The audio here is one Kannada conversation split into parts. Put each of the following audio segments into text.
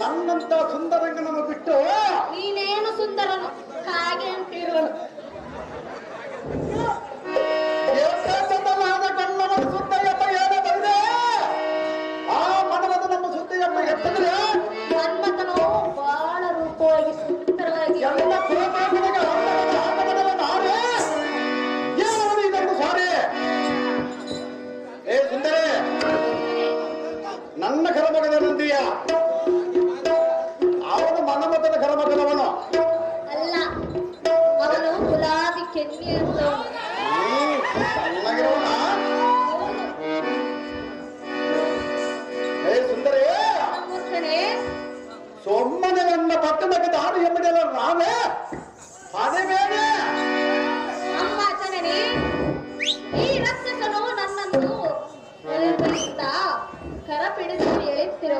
ನನ್ನಂತ ಸುಂದರಂಗನನ್ನು ಬಿಟ್ಟು ನೀನೇನು ಸುಂದರನು ಹಾಗೆ ಅಂತಿರುವನು. ಚಂದನಾದ ಕಣ್ಣನ ಸುದ್ದಯ್ಯಪ್ಪ ಏನೇ ಬಂದೆ ಆ ಮನವದ ನಮ್ಮ ಸುದ್ದಯ್ಯಪ್ಪ ಎತ್ತದ್ರೆ ಮನ್ಮಥನು ಬಹಳ ರೂಪವಾಗಿ ಸುಂದರವಾಗಿ ಎಲ್ಲ ಪ್ರೇಮನಿಗೆ ಆಗಮನದ ನಾರೇ ಏನವನು ಇದನ್ನು ಸಾರಿ. ಏ ಸುಂದರೇ, ನನ್ನ ಕರಮಗದ ನಂದಿಯ ಅವನು ಮನ್ಮಥನ ಕರಮಗದವನು ಅಲ್ಲ, ಅವನು ಗುಲಾಬಿ ಕೆನ್ನೆ ಅಂತ. ಚೆನ್ನಾಗಿರೋಣ. ಏ ಸುಂದರೇ, ಸೊಮ್ಮನೆ ನನ್ನ ಪಟ್ಟಣಕ್ಕೆ ದಾರಿ ಎಂಬುದೆಲ್ಲ ನಾವೇ ಅದೇ ಬೇರೆ ಅಮ್ಮ ಜನನಿ, ಈ ರಕ್ಷಕನು ನನ್ನನ್ನು ಎಳೆಯುವುದರಿಂದ ಕರ ಬಿಡಿಸಿ ಎಳೆಯುತ್ತಿರೋ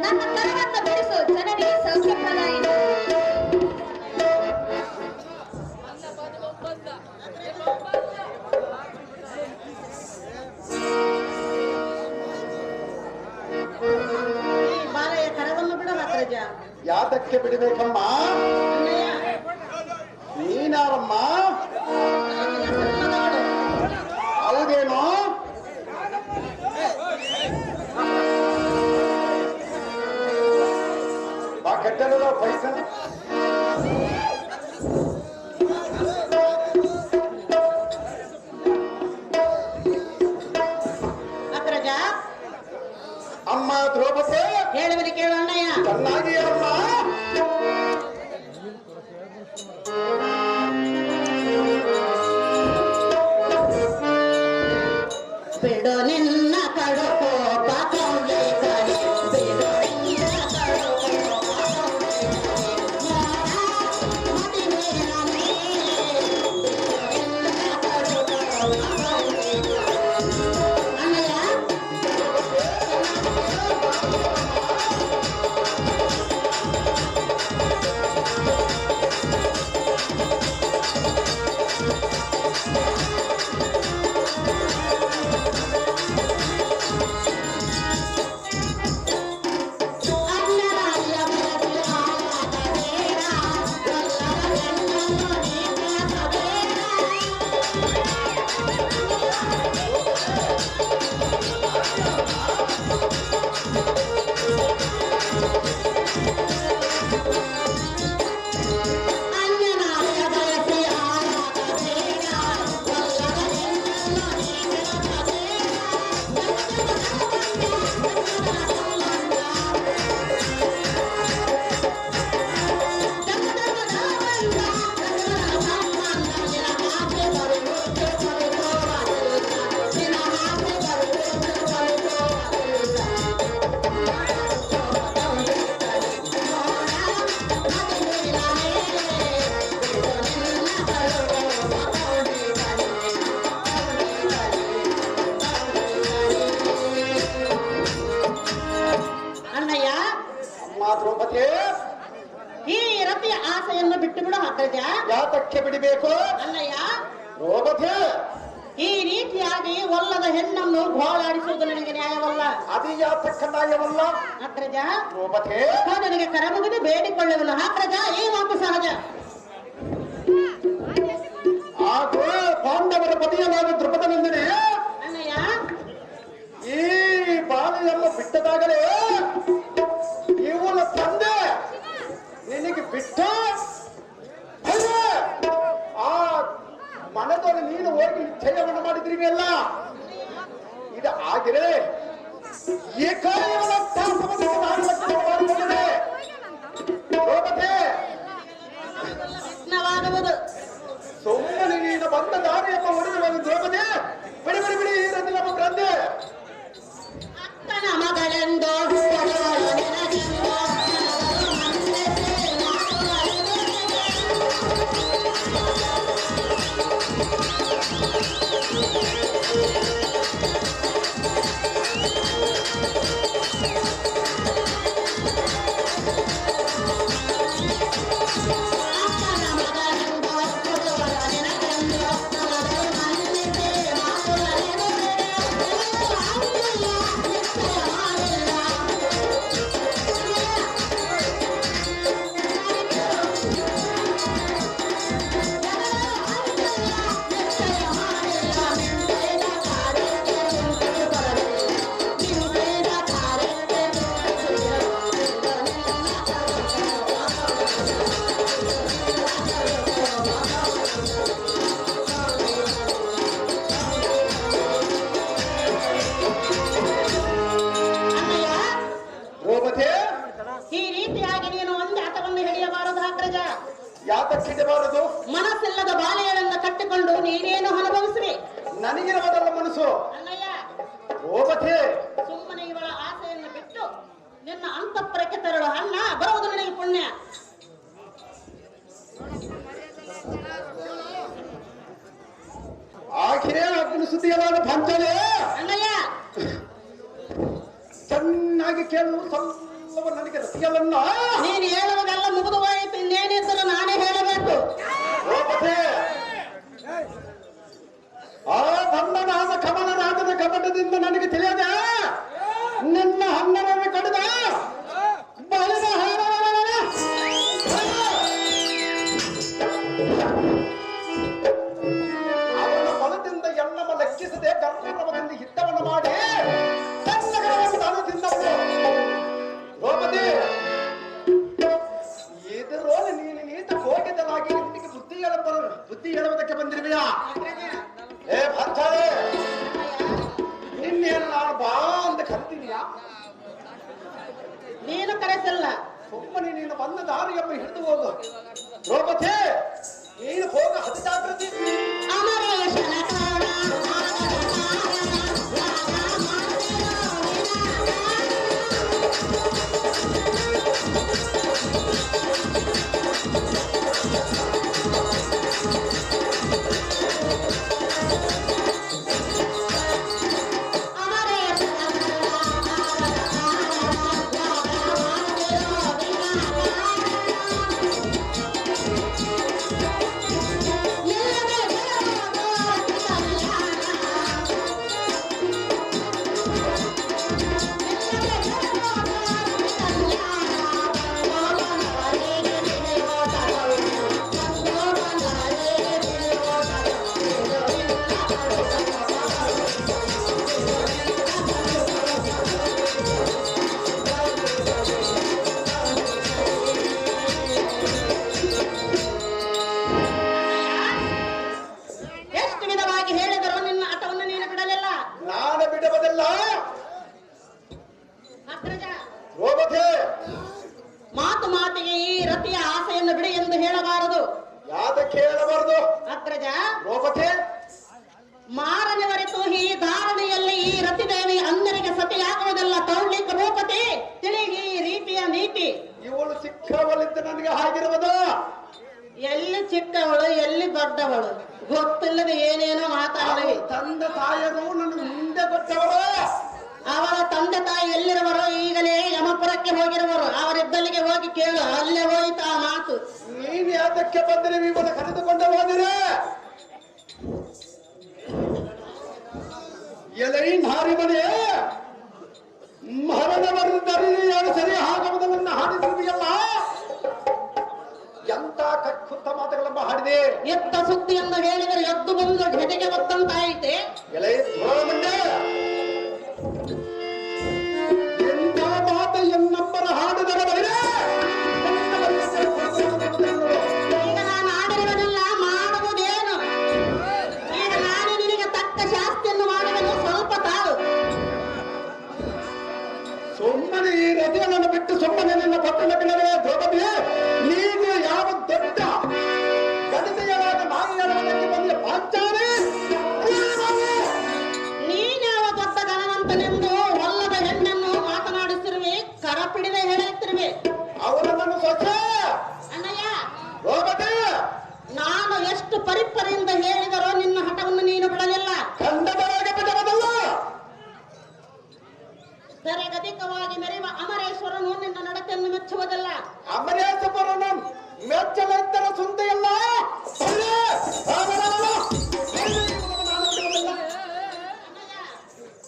ನನ್ನ ಕರವನ್ನು ಬಿಡಿಸು ಜನನಿ ಸೌಖ್ಯಪ್ರದಾಯ. ಬಾಲೆಯ ಕರವನ್ನು ಬಿಡ ಮಾತ್ರಜ. ಯಾತಕ್ಕೆ ಬಿಡಬೇಕಮ್ಮ? ನೀನಾರಮ್ಮ? ಹೌದೇನೋ? ಬಾ ಕೆಟ್ಟದ ಪೈಸ ಮಾತ್ರಜ. ಅಮ್ಮ ದ್ರೌಪದಿ ಹೇಳುವಲ್ಲಿ ಕೇಳು ಅಣ್ಣಯ್ಯ. ಚೆನ್ನಾಗಿ ಅಮ್ಮ. ಬಿಡು ನಿನ್ನ ಕಡುಕೋ ಪಾಕೌಲೆ ಕರೆ, ಬಿಡು ನಿನ್ನ ಕಡುಕೋ ಪಾಕೌಲೆ ಅಣ್ಣಯ್ಯ. ದ್ರೌಪದಿ, ಈ ರತಿಯ ಆಸೆಯನ್ನು ಬಿಟ್ಟು ಬಿಡು ಅಗ್ರಜ. ಯಾತಕ್ಕೆ ಬಿಡಬೇಕು ಅಣ್ಣಯ್ಯ? ದ್ರೌಪದಿ, ಈ ರೀತಿಯಾಗಿ ಒಲ್ಲದ ಹೆಣ್ಣನ್ನು ಗೋಳಾಡಿಸುವುದು ನನಗೆ ನ್ಯಾಯವಲ್ಲ. ಅದು ಯಾತಕ್ಕ ನ್ಯಾಯವಲ್ಲ ಅಗ್ರಜ? ದ್ರೌಪದಿ, ನನಗೆ ಕರಮುಗಿದು ಬೇಡಿಕೊಳ್ಳುವನು ಅಗ್ರಜ, ಈ ಮಾತು ಸಹಜ. ಹಾಗೂ ಪಾಂಡವರ ಪತಿಯನಾದ ದ್ರುಪದನೆಂದರೆ ಅಣ್ಣಯ್ಯ, ಈ ಬಾಲೆಯನ್ನು ಬಿಟ್ಟದಾಗಲೇ ಇವನ ತಂದೆ ನಿನಗೆ ಬಿಟ್ಟ ಆ ಮನದಲ್ಲಿ ನೀನು ಹೋಗಿ ನಿಶ್ಚಯವನ್ನು ಮಾಡಿದ್ರಿ ಅಲ್ಲ. ಇದು ಆಗಿರೆ ಏಕಾಯವನ ಮಾಡಿಕೊಂಡಿದೆ. ಈ ರೀತಿಯಾಗಿ ನೀನು ಒಂದು ಆಟವನ್ನು ಹಿಡಿಯಬಾರದು ಅಗ್ರಜ. ಯಾತಕ್ಕಿಡಬಾರದು? ಮನಸ್ಸಿಲ್ಲದ ಬಾಲೆಗಳನ್ನು ಕಟ್ಟಿಕೊಂಡು ನೀನೇನು ಅನುಭವಿಸುವೆ? ನನಗಿರುವುದಲ್ಲ ಮನಸ್ಸು. ಅಣ್ಣಯ್ಯ, ಹೋಗತೆ ಸುಮ್ಮನೆ ಇವಳ ಆಸೆಯನ್ನು ಬಿಟ್ಟು ನಿನ್ನ ಅಂತಃಪುರಕ್ಕೆ ತೆರಳು. ಅಣ್ಣ ಬರುವುದು ನಿನಗೆ ಪುಣ್ಯ. ಆಖೆ ಅಗ್ನಿ ಸುದ್ದಿಯಲಾದ ಪಂಚಲೆ ಅಣ್ಣಯ್ಯ, ಚೆನ್ನಾಗಿ ಕೇಳು. ಸ್ವಲ್ಪ ನನಗೆ ರಸಿಯಲನ್ನ ನೀನು ಹೇಳುವುದೆಲ್ಲ ಮುಗಿದು ಹೋಯಿತು. ಇನ್ನೇನಿದ್ದರೂ ನಾನೇ ಹೇಳಬೇಕು. ಹೋಗತೆ ಆ ಬಂಧನಾದ ಕಮಲನಾದದ ಕಪಟದಿಂದ ನನಗೆ ತಿಳಿಯದೆ ನಿನ್ನ ಹನ್ನರನ್ನು ಕಡಿದ ಬಳಿದ ಅವನ ಬಲದಿಂದ ಎಣ್ಣಮ ಲೆಕ್ಕಿಸದೆ ಗರ್ಭದಿಂದ ಹಿತ್ತವನ್ನು ಮಾಡಿ ತನ್ನಗಳನ್ನು ತಾನು ತಿಂದವನು. ದ್ರೌಪದಿ, ಎದುರೋನು ನೀನು ನೀತ ಕೋಟಿತನಾಗಿ ನಿನಗೆ ಬುದ್ಧಿ ಹೇಳುವುದಕ್ಕೆ ಬಂದಿರುವೆಯಾ? ಏ ಭರ್ತಾಳೆ, ನಿನ್ನೇನು ನಾನು ಬಾ ಅಂತ ಕರಿತೀನಿಯಾ? ನೀನು ಕರೆಸಲ್ಲ. ಸುಮ್ಮನೆ ನೀನು ಬಂದ ದಾರಿಯಮ್ಮ ಹಿಡಿದು ಹೋಗು. ದ್ರೌಪದಿ, ನೀನು ಹೋಗ ಅತಿ ಜಾಗೃತಿ. ಮಾತು ಮಾತಿಗೆ ಈ ರತಿಯ ಆಸೆಯನ್ನು ಬಿಡಿ ಎಂದು ಹೇಳಬಾರದು. ಯಾತಕ್ಕೆ ಹೇಳಬಾರದು ಅಗ್ರಜ? ದ್ರೌಪದಿ, ಮಾರನೆವರೆತು ಈ ಧಾರಣೆಯಲ್ಲಿ ಈ ರತಿದೇವಿ ಅಂದರಿಗೆ ಸತಿಯಾಗುವುದಲ್ಲ. ತೌಳಿಕ ರೂಪತಿ ತಿಳಿ ಈ ರೀತಿಯ ನೀತಿ. ಇವಳು ಚಿಕ್ಕವಳಿದ್ದ ನನಗೆ ಆಗಿರುವುದು. ಎಲ್ಲಿ ಚಿಕ್ಕವಳು ಎಲ್ಲಿ ದೊಡ್ಡವಳು ಗೊತ್ತಿಲ್ಲದೆ ಏನೇನೋ ಮಾತಾಡಲಿ. ತಂದೆ ತಾಯಿಯರು ನನ್ನ ಮುಂದೆ ಕೊಟ್ಟವರು. ಅವರ ತಂದೆ ತಾಯಿ ಎಲ್ಲಿರುವರೋ ಈಗಲೇ ಯಮಪುರಕ್ಕೆ ಹೋಗಿರುವರು. ಅವರಿದ್ದಲ್ಲಿಗೆ ಹೋಗಿ ಕೇಳು. ಅಲ್ಲೇ ಹೋಯಿತು ಆ ಮಾತು. ನೀನ್ ಯಾತಕ್ಕೆ ಬಂದಿರಿ? ಇವನ್ನ ಕರೆದುಕೊಂಡು ಹೋದಿರಿ. ಎಲೈನ್ ಹಾರಿ ಮನೆ ಮರಣವರಿದ್ದರೆ ಯಾರು ಸರಿ ಆಗಬಹುದನ್ನ ಹಾಡಿದಿರುವಿಯಲ್ಲ. ಎಂತ ಕಕ್ಕುತ್ತ ಮಾತುಗಳನ್ನ ಹಾಡಿದೆ. ಎತ್ತ ಸುದ್ದಿಯನ್ನು ಹೇಳಿದರೆ ಎದ್ದು ಬಂದು ಘಟೆಗೆ ಒತ್ತಂತಾಯಿತೆ. ಎಲೈ ಧೋಮಂಡೆ, ಎಂತ ಮಾತ ಎನ್ನಬ್ಬರ ಹಾಡಿದರ ಬೈರೆ. ಈಗ ನಾನು ಆಡಿರುವುದೆಲ್ಲ ಮಾಡುವುದೇನು? ಈಗ ನಾನು ನಿನಗೆ ತಕ್ಕ ಶಾಸ್ತಿಯನ್ನು ಮಾಡುವುದು. ಸ್ವಲ್ಪ ತಾಳು. ಸುಮ್ಮನೆ ಈ ರಜೆಯನ್ನು ಬಿಟ್ಟು ಸುಮ್ಮನೆ ನಿನ್ನ ಪಟ್ಟಣಕ್ಕೆ ದ್ರೌಪದಿ, ನೀನು ಯಾವ ದೊಡ್ಡ ಗಣಿತೆಯರಾದ ನಾಯಿಯರವಕ್ಕೆ ಬಂದ ಪಾಂಚಾರೆ. ನೀನ್ಯಾವ ದೊಡ್ಡ ಗಣವಂತನೆಂದು ಒಲ್ಲದ ಹೆಣ್ಣನ್ನು ಮಾತನಾಡಿಸಿರುವೆ. ಕರಪಿಡಿದ ಹೇಳುತ್ತಿರುವೆ. ಅವರನ್ನು ಸ್ವಚ್ಛ ಅಣ್ಣಯ್ಯ, ದ್ರೌಪದಿ, ನಾನು ಎಷ್ಟು ಪರಿಪರಿಯಿಂದ ಹೇಳಿದರೋ ನಿನ್ನ ಹಠವನ್ನು ನೀನು ಬಿಡಲಿಲ್ಲ. ಖಂಡದೊಳಗೆ ಬಿಡುವುದಲ್ಲ. ಸರಿಗದಿಕವಾಗಿ ಮೆರೆಯುವ ಅಮರೇಶ್ವರನು ನಿನ್ನ ನಡತೆಯನ್ನು ಮೆಚ್ಚುವುದಲ್ಲ. ಅಮರೇಶ್ವರನ ಮೆಚ್ಚಲೆತ್ತರ ಸುಂದೆಯಲ್ಲ.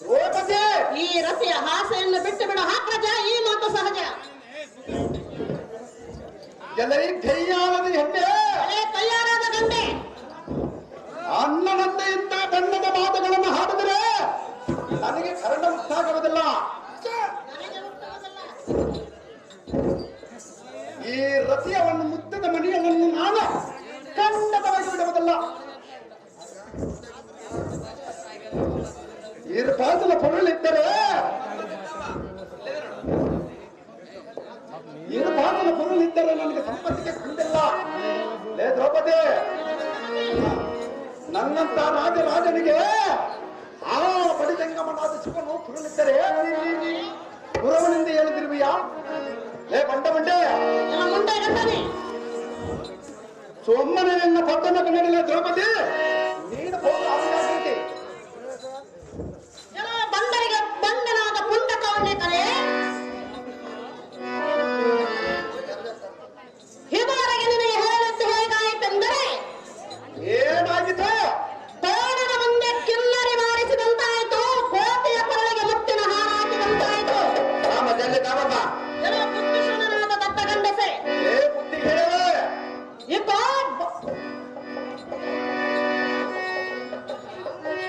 ದ್ರೌಪದಿ, ಈ ರತಿಯ ಆಸೆಯನ್ನು ಬಿಟ್ಟು ಬಿಡು ಅಗ್ರಜ. ಈ ಮಾತು ಸಹಜ. ಎಲ್ಲರಿ ಕೈಯಾಲದ ಹೆಣ್ಣೆ, ಹಳೆ ತಯಾರಾದ ಗಂಡೆ, ಅನ್ನನಂತೆ ಇಂಥ ಬಣ್ಣದ ಮಾತುಗಳನ್ನು ಹಾಡಿದರೆ ನನಗೆ ಕರಣ ಉಂಟಾಗುವುದಿಲ್ಲ. ನನಗೆ ಹುಟ್ಟುವುದಲ್ಲ. ಈ ರತಿಯವನ್ನು ಮುದ್ದದ ಮನೆಯನ್ನು ನಾನು ಖಂಡವಾಗಿ ಬಿಡುವುದಿಲ್ಲ. ಈ ಪಾದಲ ಪೊರಳಿದ್ದರೆ ಈಗ ಪಾಪನ ಪುರುಳಿದ್ದರೆ ನನಗೆ ಸಂಪತ್ತಿಗೆ ಕುಂದಿಲ್ಲ. ಲೇ ದ್ರೌಪದಿ, ನನ್ನಂತ ರಾಜನಿಗೆ ಆ ಬಡಿದಂಗಮನಾದ ಶಿವನು ಪುರುಳಿದ್ದರೆ ಪುರವನಿಂದ ಹೇಳಿದಿರುವಿಯಾ? ಲೇ ಬಂಡ ಬಂಡೆ, ಸೊಮ್ಮನೆ ನನ್ನ ಪಟ್ಟಣ ಕನ್ನಡಲ ದ್ರೌಪದಿ, ನೀನು ಹೋಗಿ ಬಂದರಿಗೆ ಬಂದನಾದ ಪುಂಡಕವನ್ನೇ ಕಲೆ ಇದುವರೆಗೆ ನಿನಗೆ ಹೇಳಿದ್ದು ಹೇಗಾಯಿತೆಂದರೆ ಏನಾಗಿತ್ತು? ತೋಡನ ಮುಂದೆ ಕಿನ್ನರಿ ಬಾರಿಸಿದಂತಾಯಿತು, ಕೋಟೆಯ ಕೊರಳಿಗೆ ಮುತ್ತಿನ ಹಾರ ಹಾಕಿದಂತಾಯಿತು. ಬುದ್ಧಿಶೂನ್ಯನಾದ ದತ್ತ ಗಂಡಸೆ,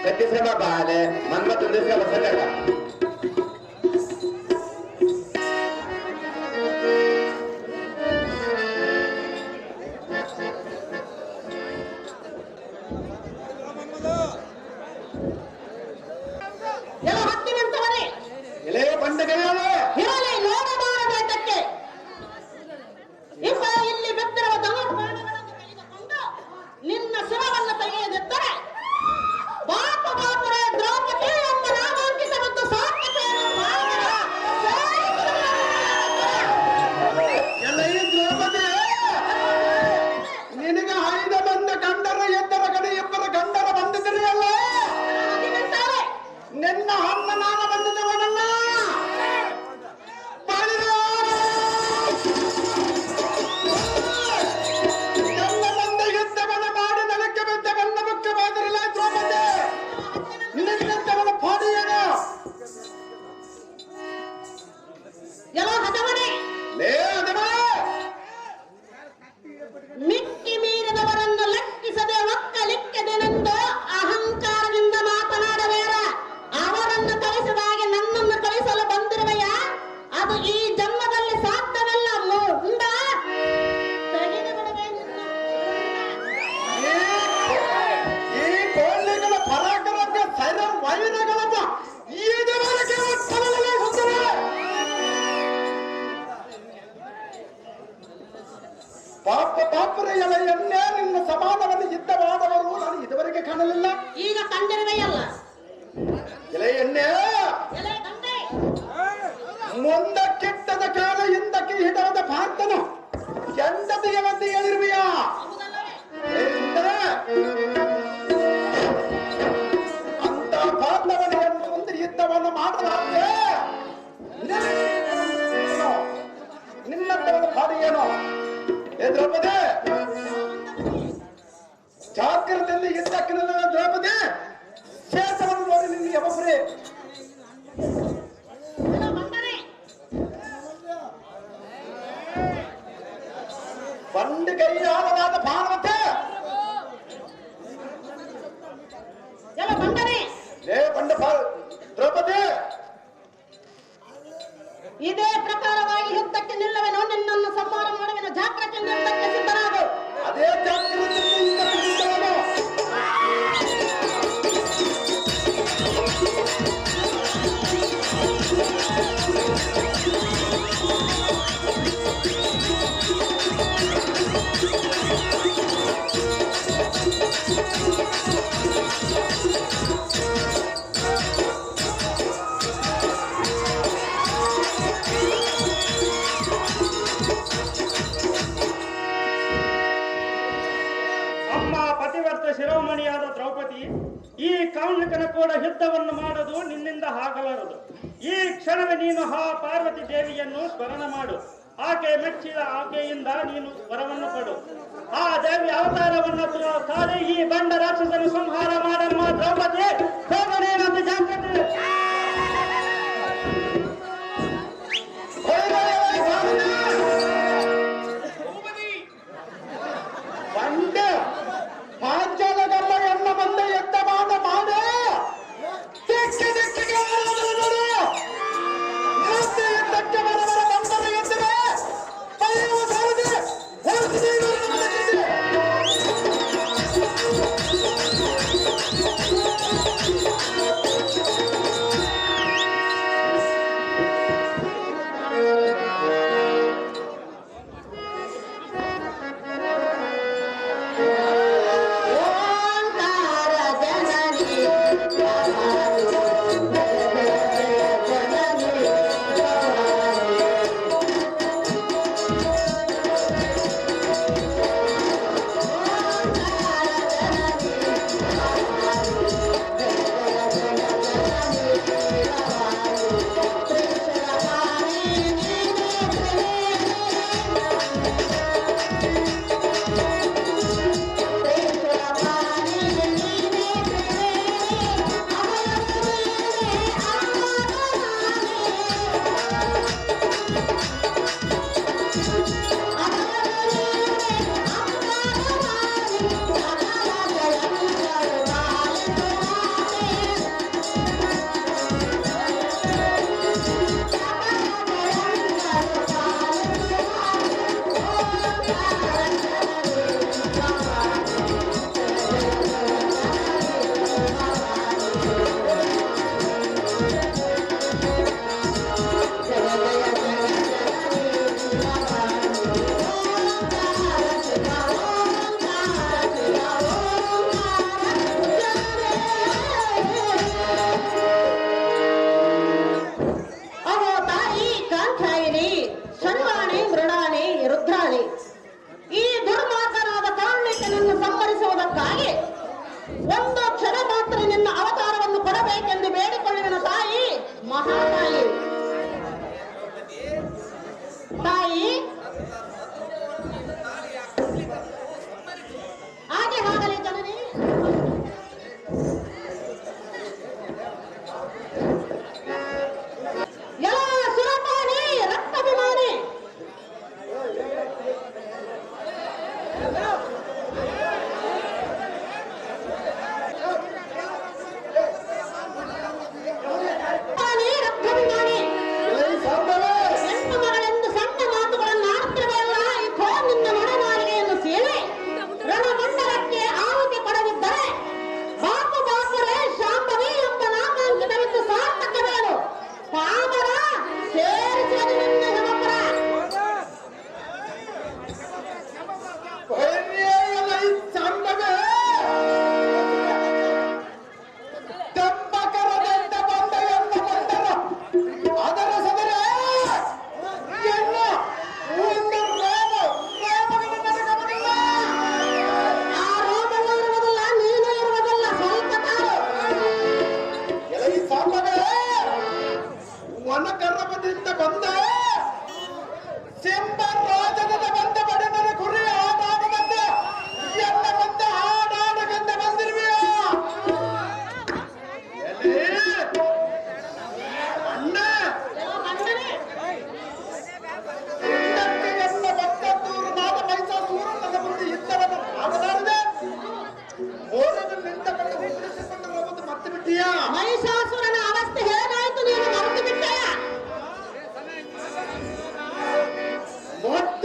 ಗಟ್ಟಿಸ್ಕೊಂಡ ಬಾಲೆ ಮನ್ಮತ್ತು ದಿವಸ ಎಲ್ಲ ಹತ್ತಿನಂತವರೇ ಎಲೆ ಬಂಡೆಗಳೇ ಇರಲಿ, ನೋಡಬಾರದಕ್ಕೆ ಇಪ್ಪ ಇಲ್ಲಿ ಬಿದ್ದಿರುವ ದಮೋಪಾನಗಳನ್ನು ತೆಗೆದುಕೊಂಡು ನಿನ್ನ ಶಿರವನ್ನು ತೆಗೆಯದಿದ್ದರೆ ಬಾಪುರ ದ್ರೌಪದಿ ಎಂಬ ನಾಮಾಂಕಿತವನ್ನು ಸಾರ್ಥಕೆಯನ್ನು ಮಾಡಿದ ಎಲೆ ದ್ರೌಪದಿ, ನಿನಗೆ 5 ಮಂದಿ ಗಂಡರ ಎದ್ದರ ಕಡೆ ಇಬ್ಬರ ಗಂಡರ ಬಂದಿದ್ರಿ ಅಲ್ಲ? ನಿನ್ನ ಅಣ್ಣ ನಾನು ಬಂದಿದ್ದವನಲ್ಲ. ಎಲ್ಲ ಮಂದಿ ಯುದ್ಧವನ್ನು ಮಾಡಿ ನೆಲಕ್ಕೆ ಬಿದ್ದ ಬಣ್ಣ ಮುಖ್ಯವಾದರಲ್ಲ ದ್ರೌಪದಿ, ನಿನ್ನಂತವನ ಪಾಡಿ ಏನು? ಎಲ್ಲ ಹದವನೇ ಲೇ ಅದವ, ಮಿಕ್ಕಿ ಮೀರಿದವರನ್ನು ಲೆಕ್ಕಿಸದೆ ಒಕ್ಕಲಿಕ್ಕದೆನೆಂದು ಅಹಂಕಾರದಿಂದ ಮಾತನಾಡಬೇಡ. ಅವರನ್ನು ಕಳಿಸಿದಾಗೆ ನನ್ನನ್ನು ಕಳಿಸಲು ಬಂದಿರುವೆಯ? ಅದು ಈ ಜನ್ಮದಲ್ಲಿ ಸಾಧ್ಯವಿಲ್ಲ. ಮುಂದ ತೆಗೆದು ಬಿಡುವೆ ನಿನ್ನ. ಈ ಕೋಳಿಗಳ ಪರಾಕ್ರಮಕ್ಕೆ ಸೈರ ವೈರಗಳನ್ನ ಇದುವರೆಗೆ ಒಪ್ಪಲೇ ಹೊಂದಿವೆ. ಪಾಪರ ಎಲೆಯನ್ನೇ ನಿನ್ನ ಸಮಾನವನ್ನು ಯುದ್ಧವಾದವರು ನಾನು ಇದುವರೆಗೆ ಕಾಣಲಿಲ್ಲ. ಈಗ ಕಂಡಿರುವೆಯಲ್ಲ ಎಲೆ ಎಣ್ಣೆ, ಎಲೆ ಗಂಡೆ, ಮುಂದಕ್ಕಿಟ್ಟದ ಕಾಲ ಹಿಂದಕ್ಕೆ ಹಿಡದ ಪಾರ್ಥನು ಎಂದದಿಯವಂತೆ ಹೇಳಿರುವೆಯಾ? ಅಂತ ಪಾರ್ಥವನಿಗೆ ಒಂದು ಯುದ್ಧವನ್ನು ಮಾಡಲಾರೆ ನಿನ್ನಂತವನ ಪಾಡಿ ಏನು? ಏ ದ್ರೌಪದಿ, ಜಾಗ್ರತೆಯಲ್ಲಿ ಯುದ್ಧಕ್ಕೆ ನನ್ನ ದ್ರೌಪದಿ, ಶೇಷವನ್ನು ನೋಡಿ ನಿನ್ನ ಯಾವೊಬ್ಬರೇ ಎಲ್ಲ ಬಂದರೆ ಬಂಡು ಕೈಯಾಳವಾದ ಭಾನುಮತಿ, ಎಲ್ಲ ಬಂದರೆ ಏ ಬಂಡ ದ್ರೌಪದಿ, ಇದೇ ಪ್ರಕಾರವಾಗಿ ಯುದ್ಧಕ್ಕೆ ನಿಲ್ಲುವೆನು, ನಿನ್ನನ್ನು ಸಂಹಾರ ಮಾಡುವೆನು. ಜಾಗ್ರತೆಯಿಂದ ಯುದ್ಧಕ್ಕೆ ಸಿದ್ಧರಾಗು. ಅದೇ ಜಾಗ್ರತೆಯಿಂದ ಯುದ್ಧವನ್ನು ಶಿರೋಮಣಿಯಾದ ದ್ರೌಪದಿ, ಈ ಕೌನ್ಲಿಕನ ಕೂಡ ಯುದ್ಧವನ್ನು ಮಾಡದು ನಿನ್ನಿಂದ ಆಗಲಾರದು. ಈ ಕ್ಷಣವೇ ನೀನು ಆ ಪಾರ್ವತಿ ದೇವಿಯನ್ನು ಸ್ಮರಣ ಮಾಡು. ಆಕೆ ಮೆಚ್ಚಿದ ಆಕೆಯಿಂದ ನೀನು ವರವನ್ನು ಕೊಡು. ಆ ದೇವಿ ಅವತಾರವನ್ನು ತಾಳೆ ಈ ಬಂಡ ರಾಕ್ಷಸನ್ನು ಸಂಹಾರ ಮಾಡಮ್ಮ ದ್ರೌಪದಿ. ಹೋಗಣೆ ಮತ್ತು ಜಾಗ್ರತೆ. ಪಾಂಚಾಲಗಲ್ಲ ಎನ್ನ ಬಂದ ಎದ್ದ ಮಾಡ ಮಾಡು ದಿಕ್ಕಿ ದಿಕ್ಕಿಗೆ ಮತ್ತೆ ಎದ್ದಕ್ಕೆ ಬರಬರ ಬಂದರೆ ಎದ್ದರೆ ಬರೆಯುವ ಸಾರದೆ ಹೊರಟಿದೆ. ಒಂದು ಕ್ಷಣ ಮಾತ್ರ ನಿನ್ನ ಅವತಾರವನ್ನು ಕೊಡಬೇಕೆಂದು ಬೇಡಿಕೊಳ್ಳಿನ ತಾಯಿ ಮಹಾಕಾಳಿ. ತಾಯಿ ಹಾಗೆ ಆಗಲಿ ಜನನಿ. ಎಲ್ಲ ಸುರಪಾನಿ ರಕ್ತಾಭಿಮಾನಿ ಹೆಣ್ಣು ಮಗಳೆಂದು ಸಣ್ಣ ಮಾತುಗಳನ್ನು ಆಡ್ತಿರಲ್ಲ. ಈ ಫೋನ್ ನಿನ್ನ ಮನನಾಲಿಗೆಯನ್ನು ಸೇರಿ ರಣಮಂಡಲಕ್ಕೆ ಆಹುತಿ ಕೊಡದಿದ್ದರೆ ಬಾಪು ಬಾಪುರೇ ಶಾಂಭವಿ ಎಂಬ ನಾಮಾಂಕಿತವಿದ್ದು ಸಾರ್ಥಕವೇನು? ಪಾಮರ ಸೇರಿಸುವುದು ನಿನ್ನ ಹೆಮಪುರ. ವನಕರ್ಮದಿಂದ ಬಂದ ಸಿಂಹರಾಜನಿಂದ ಬಂದ ಬಡನರ ಕುರಿ ಆಡಾಡದಂತೆ ಎಲ್ಲ ಬಂದ ಆಡಾಡಗಂದ ಬಂದಿರುವೆಯ ಅಣ್ಣ ಎಲ್ಲ ಭಕ್ತೂರು ನಾದ ಮೈಸೂರು ನನ್ನ ಮುಂದೆ ಇದ್ದವನು ಆಗಲಾರದೆ ಓರನ್ನು ನಿಂತ ಕಡೆ ಉಳಿಸಿಕೊಂಡು ಹೋಗುವುದು ಮತ್ತೆ ಬಿಟ್ಟಿಯಾ? ಮಹಿಷಾಸುರನ ಅವಸ್ಥೆ ಹೇಗಾಯ್ತು ನೀನು ಮರೆತು ಬಿಟ್ಟೆಯ? ಮೊಟ್ಟ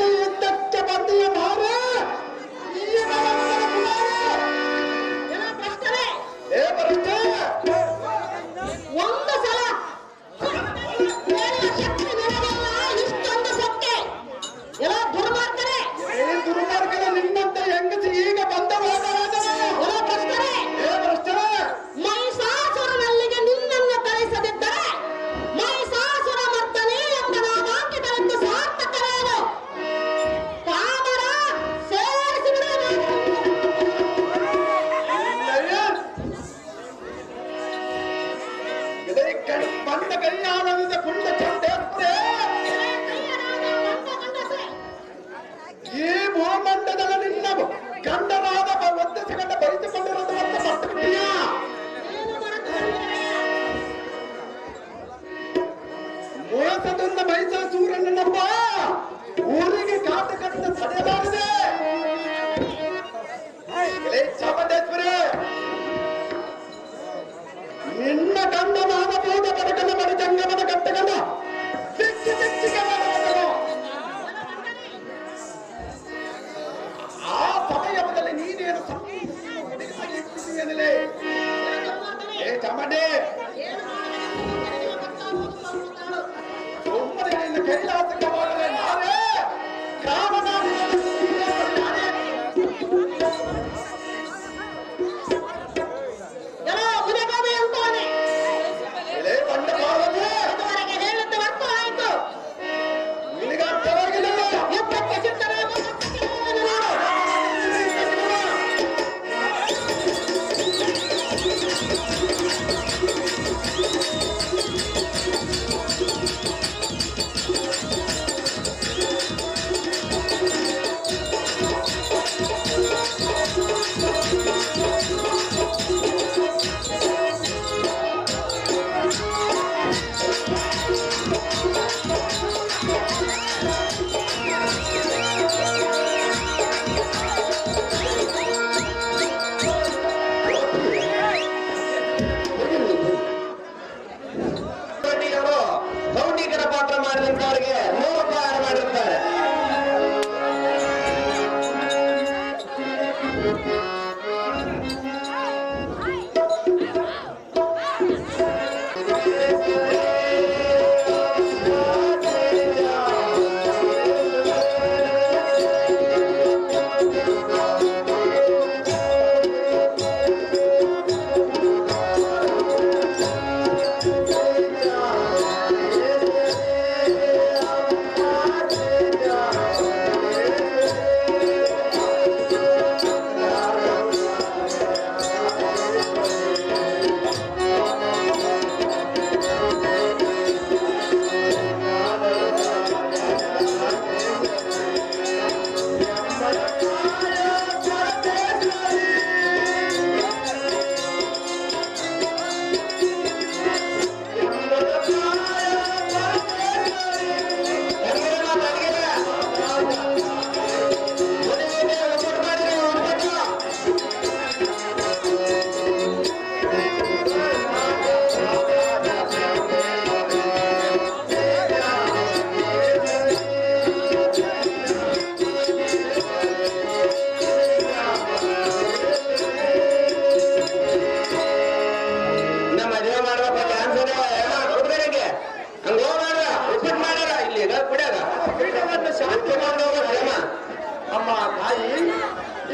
ಅಮ್ಮ ತಾಯಿ,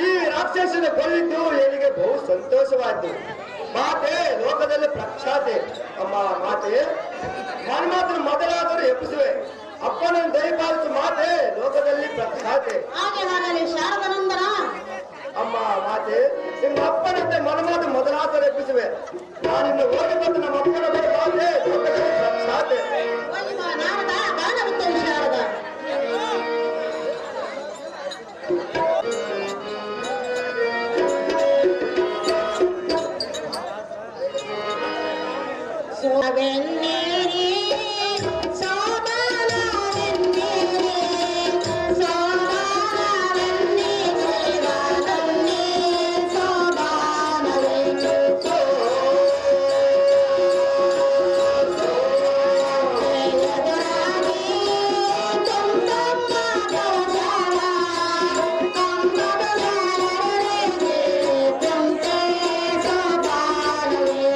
ಈ ರಾಕ್ಷಸನ ಕೊಲ್ಲಿದ್ದು ಏನಿಗೆ ಬಹು ಸಂತೋಷವಾಯ್ತು. ಮಾತೆ ಲೋಕದಲ್ಲಿ ಪ್ರಖ್ಯಾತೆ. ಅಮ್ಮ ಮಾತೆ, ಮನ್ಮಾತನು ಮೊದಲಾದರೂ ಎಬ್ಬಿಸುವೆ. ಅಪ್ಪನನ್ನು ದಯಪಾಲಿಸು ಮಾತೆ, ಲೋಕದಲ್ಲಿ ಪ್ರಖ್ಯಾತೆ. ಹಾಗೆ ಶಾರದನಂದನ. ಅಮ್ಮ ಮಾತೆ, ನಿಮ್ಮ ಅಪ್ಪನಂತೆ ಮನ್ಮಾತು ಮೊದಲಾದರೂ ಎಬ್ಬಿಸುವೆ. ನಾನಿನ್ನು ಹೋಗಿ ಬಂದು ನಮ್ಮ ಅಪ್ಪನ ಬಳಿ ಮಾತೆ, ಲೋಕದಲ್ಲಿ ಪ್ರಖ್ಯಾತೆ. ನಾರದ ಗಾನವಿದ್ದಲ್ಲಿ ಶಾರದ. ಸೋವೆನ್ನೇರಿ ಸೋಬಾನವೆನ್ನೇರಿ ಸೋಬಾನವೆನ್ನೇ ಜೀವನನ್ನೇ ಸೋಬಾನವೆನ್ನೇ ಸೋಯದರಾಗಿ ತುಂಬಮ್ಮ ಕವಚಾಳ ಕಮ್ಮದಲಾರರೆ ತುಂತೆ ಸೋಬಾನವೆನ್ನೇ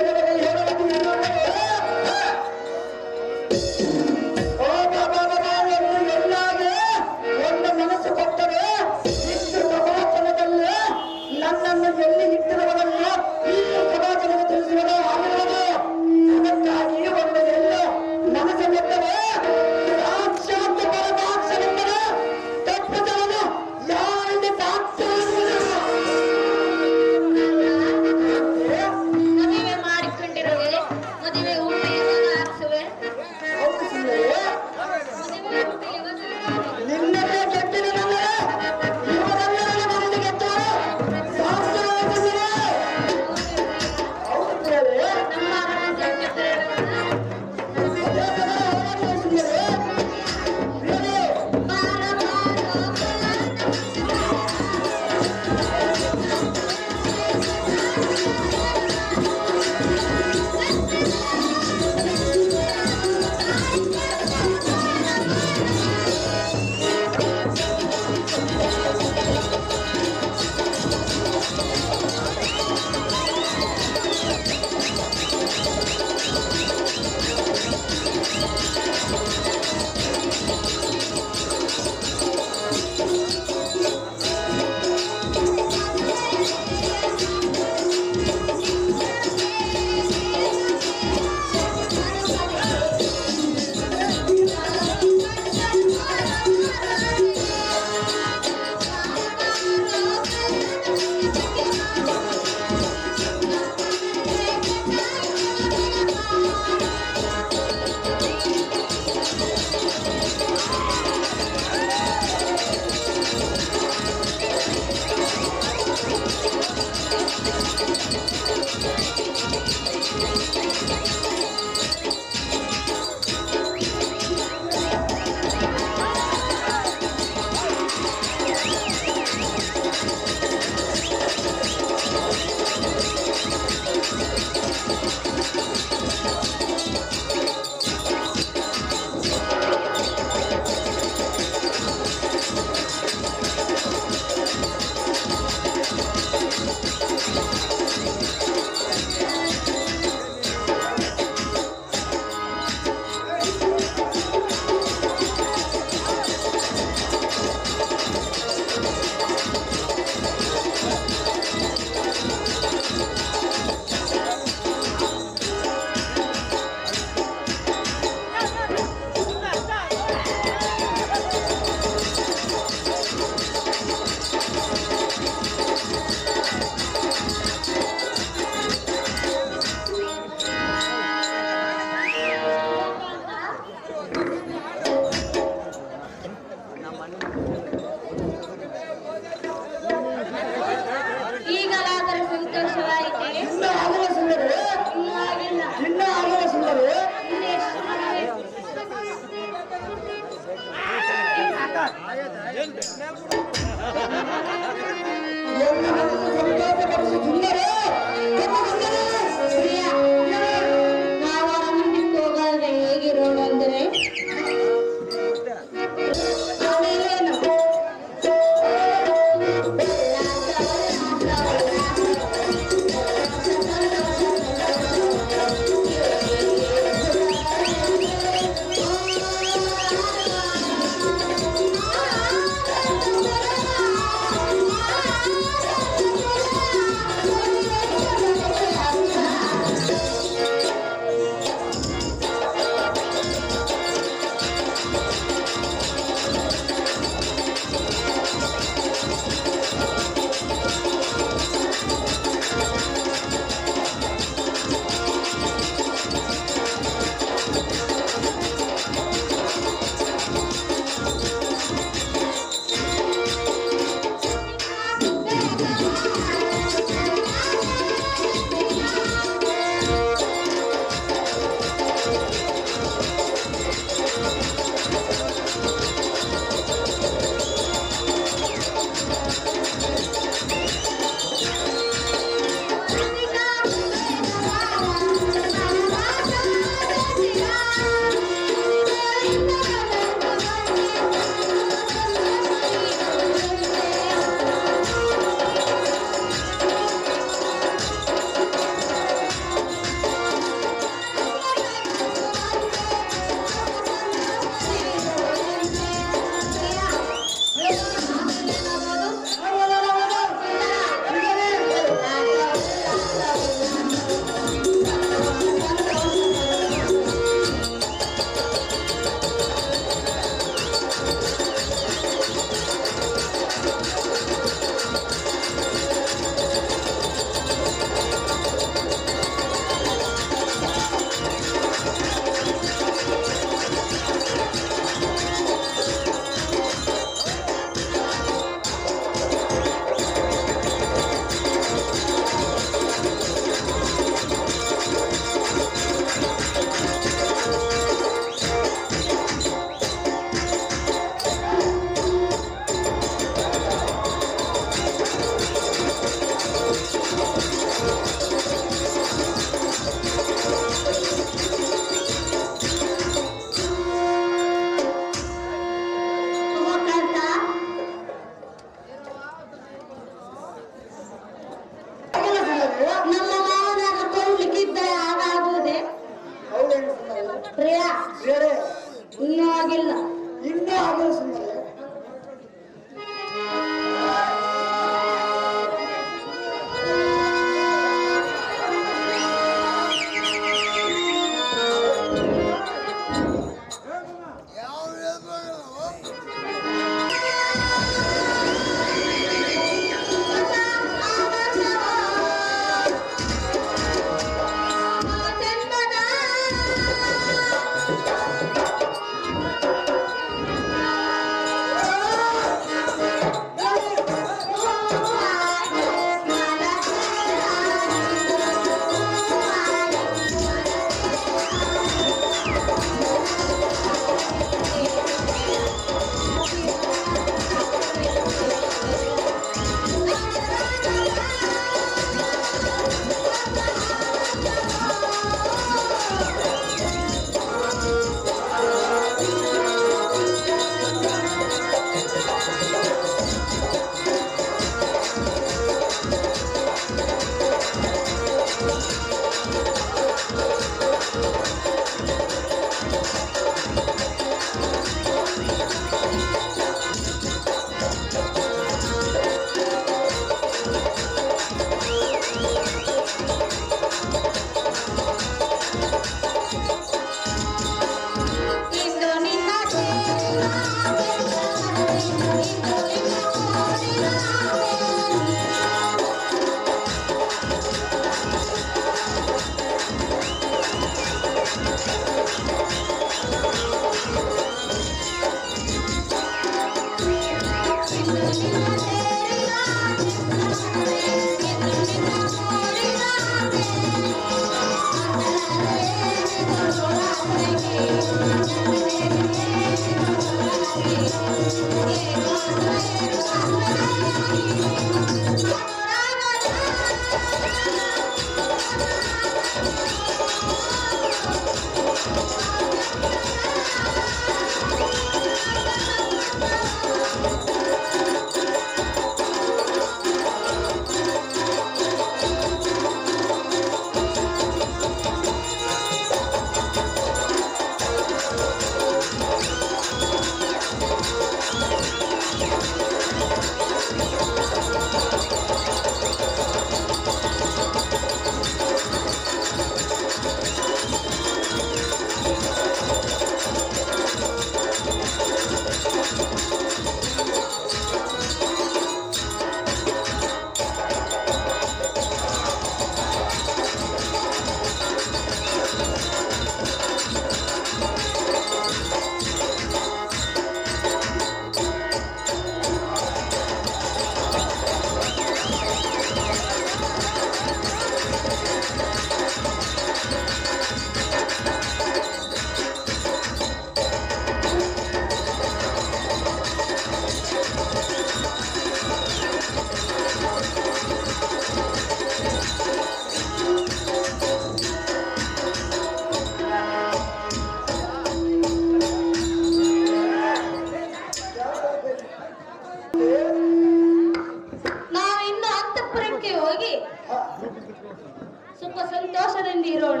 ಸಂತೋಷದಿಂದ ಇರೋಣ.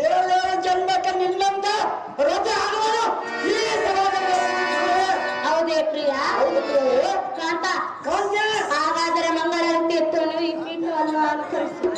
ಏಳು ಜನ್ಮಕ್ಕೆ ನಿನ್ನಂತ ರಜೆ ಆಗುವುದು ಈ ಸಮಾಜದಲ್ಲಿ. ಹೌದೇ ಪ್ರಿಯ? ಹೌದು ಪ್ರಿಯವೇ. ಕಾಂತ, ಕಾಂತೆ. ಹಾಗಾದರೆ ಮಂಗಳಾರತಿ ಎತ್ತೋನು ಈ ಪೀಠವನ್ನು ಅನುಸರಿಸು.